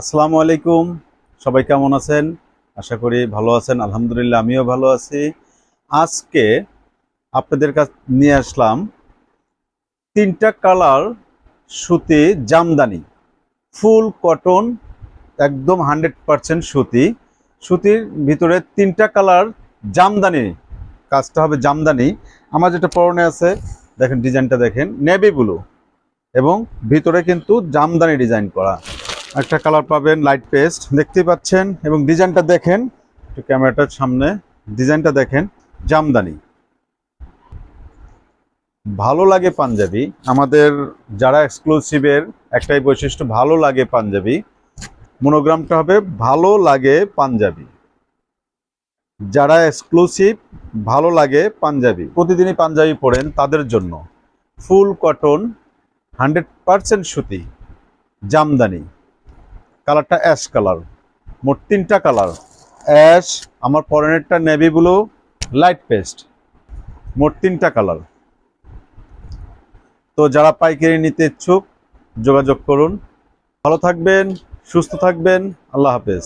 আসসালামু আলাইকুম। সবাই কেমন আছেন? আশা করি ভালো আছেন। আলহামদুলিল্লাহ আমিও ভালো আছি। আজকে আপনাদের কাছে নিয়ে আসলাম 3টা কালার সুতি জামদানি, ফুল কটন, একদম 100% সুতি। সুতির ভিতরে 3টা কালার জামদানি, কাজটা হবে জামদানি। আমার যেটা পরনে আছে দেখেন, ডিজাইনটা দেখেন, নেভি ব্লু এবং ভিতরে কিন্তু জামদানি ডিজাইন করা। একটা কালার পাবেন লাইট পেস্ট, দেখতেই পাচ্ছেন, এবং ডিজাইনটা দেখেন একটু ক্যামেরাটার সামনে, ডিজাইনটা দেখেন, জামদানি। ভালো লাগে পাঞ্জাবি, আমাদের যারা এক্সক্লুসিভের একটাই বৈশিষ্ট্য, ভালো লাগে পাঞ্জাবি। মনোগ্রামটা হবে ভালো লাগে পাঞ্জাবি। যারা এক্সক্লুসিভ ভালো লাগে পাঞ্জাবি, প্রতিদিনই পাঞ্জাবি পরেন, তাদের জন্য ফুল কটন 100% সুতি জামদানি। কালারটা অ্যাশ কালার, মোট 3টা কালার। অ্যাশ, আমার পরনেরটা নেভি ব্লু, লাইট পেস্ট, মোট 3টা কালার। তো যারা পাইকারি নিতে ইচ্ছুক যোগাযোগ করুন। ভালো থাকবেন, সুস্থ থাকবেন, আল্লাহ হাফেজ।